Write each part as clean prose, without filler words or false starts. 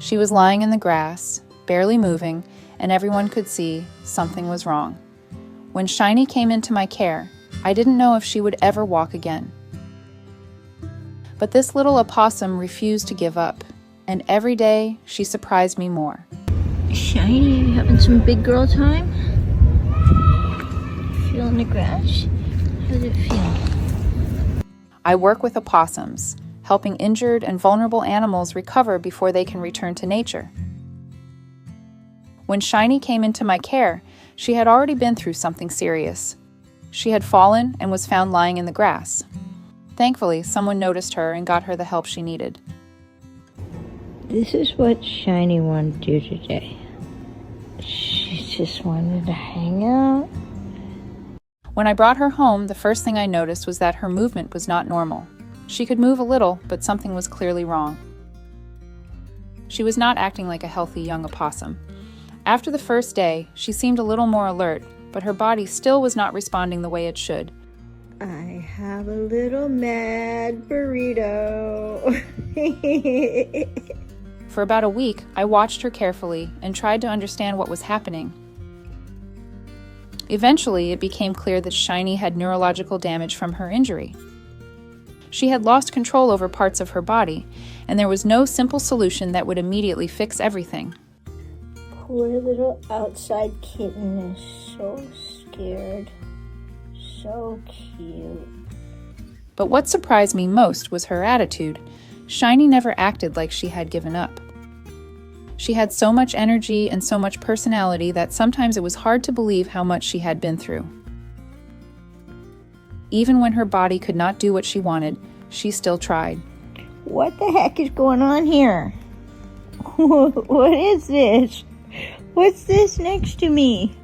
She was lying in the grass, barely moving, and everyone could see something was wrong. When Shiny came into my care, I didn't know if she would ever walk again. But this little opossum refused to give up, and every day she surprised me more. Shiny, you having some big girl time? Feeling the grass? How's it feel? I work with opossums, helping injured and vulnerable animals recover before they can return to nature. When Shiny came into my care, she had already been through something serious. She had fallen and was found lying in the grass. Thankfully, someone noticed her and got her the help she needed. This is what Shiny wanted to do today. She just wanted to hang out. When I brought her home, the first thing I noticed was that her movement was not normal. She could move a little, but something was clearly wrong. She was not acting like a healthy young opossum. After the first day, she seemed a little more alert, but her body still was not responding the way it should. I have a little mad burrito. For about a week, I watched her carefully and tried to understand what was happening. Eventually, it became clear that Shiny had neurological damage from her injury. She had lost control over parts of her body, and there was no simple solution that would immediately fix everything. Poor little outside kitten is so scared. So cute. But what surprised me most was her attitude. Shiny never acted like she had given up. She had so much energy and so much personality that sometimes it was hard to believe how much she had been through. Even when her body could not do what she wanted, she still tried. What the heck is going on here? What is this? What's this next to me?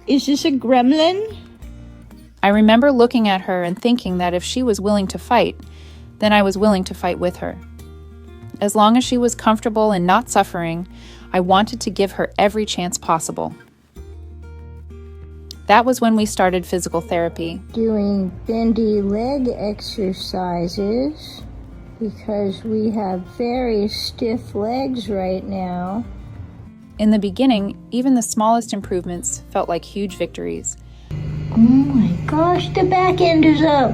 Is this a gremlin? I remember looking at her and thinking that if she was willing to fight, then I was willing to fight with her. As long as she was comfortable and not suffering, I wanted to give her every chance possible. That was when we started physical therapy. Doing bendy leg exercises because we have very stiff legs right now. In the beginning, even the smallest improvements felt like huge victories. Oh my gosh, the back end is up!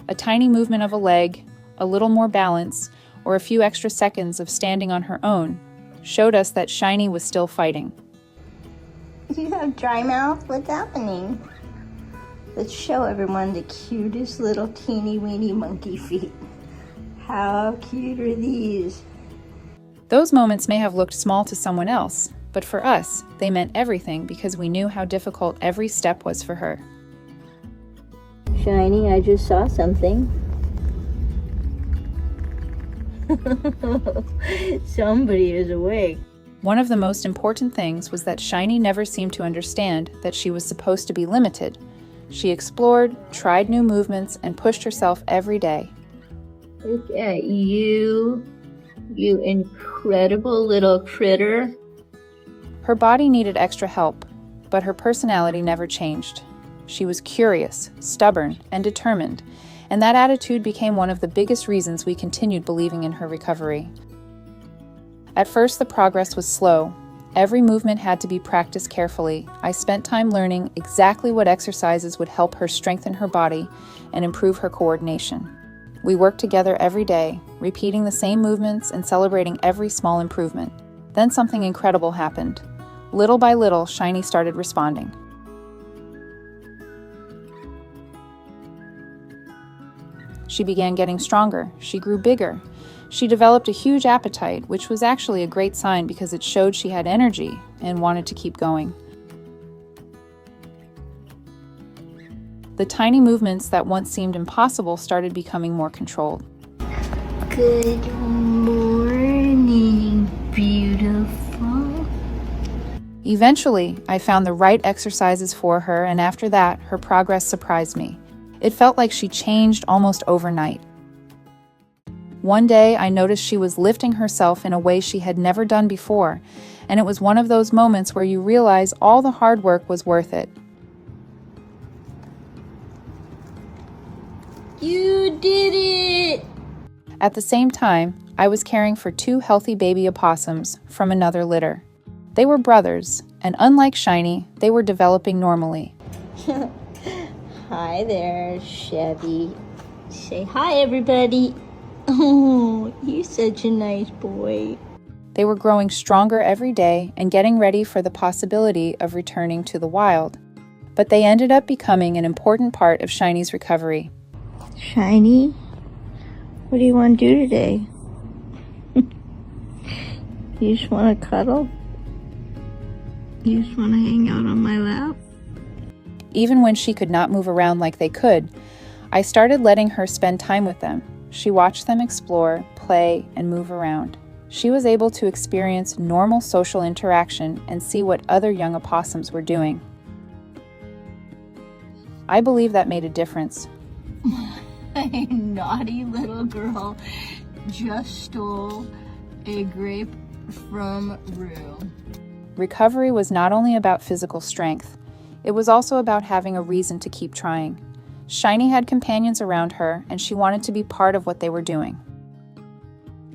A tiny movement of a leg, a little more balance, or a few extra seconds of standing on her own showed us that Shiny was still fighting. You have dry mouth? What's happening? Let's show everyone the cutest little teeny weeny monkey feet. How cute are these? Those moments may have looked small to someone else, but for us, they meant everything because we knew how difficult every step was for her. Shiny, I just saw something. Somebody is awake. One of the most important things was that Shiny never seemed to understand that she was supposed to be limited. She explored, tried new movements, and pushed herself every day. Look at you, you incredible little critter. Her body needed extra help, but her personality never changed. She was curious, stubborn, and determined, and that attitude became one of the biggest reasons we continued believing in her recovery. At first, the progress was slow. Every movement had to be practiced carefully. I spent time learning exactly what exercises would help her strengthen her body and improve her coordination. We worked together every day, repeating the same movements and celebrating every small improvement. Then something incredible happened. Little by little, Shiny started responding. She began getting stronger. She grew bigger. She developed a huge appetite, which was actually a great sign because it showed she had energy and wanted to keep going. The tiny movements that once seemed impossible started becoming more controlled. Good morning, beautiful. Eventually, I found the right exercises for her, and after that, her progress surprised me. It felt like she changed almost overnight. One day, I noticed she was lifting herself in a way she had never done before, and it was one of those moments where you realize all the hard work was worth it. You did it! At the same time, I was caring for 2 healthy baby opossums from another litter. They were brothers, and unlike Shiny, they were developing normally. Hi there, Chevy. Say hi, everybody. Oh, you're such a nice boy. They were growing stronger every day and getting ready for the possibility of returning to the wild. But they ended up becoming an important part of Shiny's recovery. Shiny, what do you want to do today? You just want to cuddle? You just want to hang out on my lap? Even when she could not move around like they could, I started letting her spend time with them. She watched them explore, play, and move around. She was able to experience normal social interaction and see what other young opossums were doing. I believe that made a difference. A naughty little girl just stole a grape from Rue. Recovery was not only about physical strength, it was also about having a reason to keep trying. Shiny had companions around her, and she wanted to be part of what they were doing.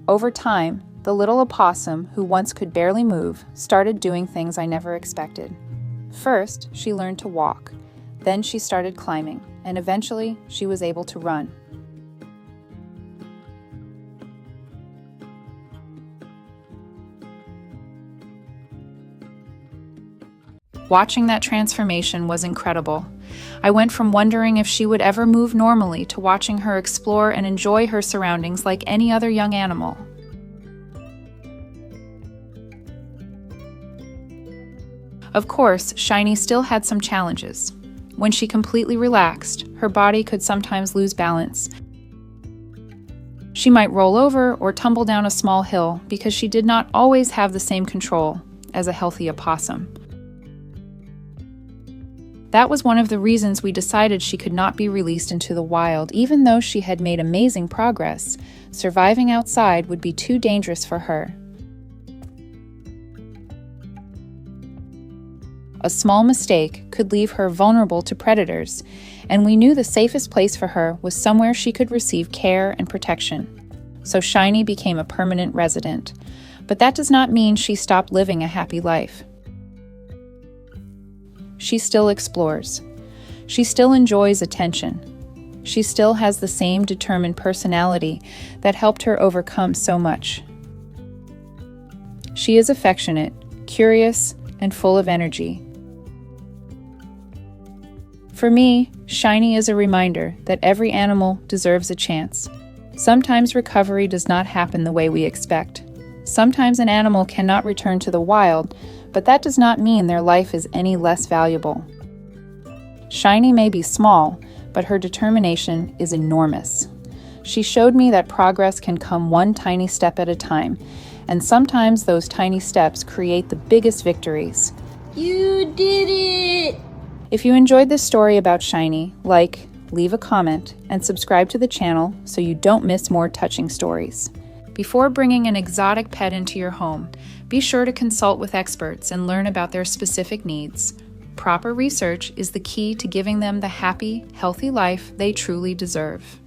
Over time, the little opossum, who once could barely move, started doing things I never expected. First, she learned to walk. Then she started climbing, and eventually, she was able to run. Watching that transformation was incredible. I went from wondering if she would ever move normally to watching her explore and enjoy her surroundings like any other young animal. Of course, Shiny still had some challenges. When she completely relaxed, her body could sometimes lose balance. She might roll over or tumble down a small hill because she did not always have the same control as a healthy opossum. That was one of the reasons we decided she could not be released into the wild. Even though she had made amazing progress, surviving outside would be too dangerous for her. A small mistake could leave her vulnerable to predators, and we knew the safest place for her was somewhere she could receive care and protection. So Shiny became a permanent resident. But that does not mean she stopped living a happy life. She still explores. She still enjoys attention. She still has the same determined personality that helped her overcome so much. She is affectionate, curious, and full of energy. For me, Shiny is a reminder that every animal deserves a chance. Sometimes recovery does not happen the way we expect. Sometimes an animal cannot return to the wild, but that does not mean their life is any less valuable. Shiny may be small, but her determination is enormous. She showed me that progress can come one tiny step at a time, and sometimes those tiny steps create the biggest victories. You did it! If you enjoyed this story about Shiny, leave a comment, and subscribe to the channel so you don't miss more touching stories. Before bringing an exotic pet into your home, be sure to consult with experts and learn about their specific needs. Proper research is the key to giving them the happy, healthy life they truly deserve.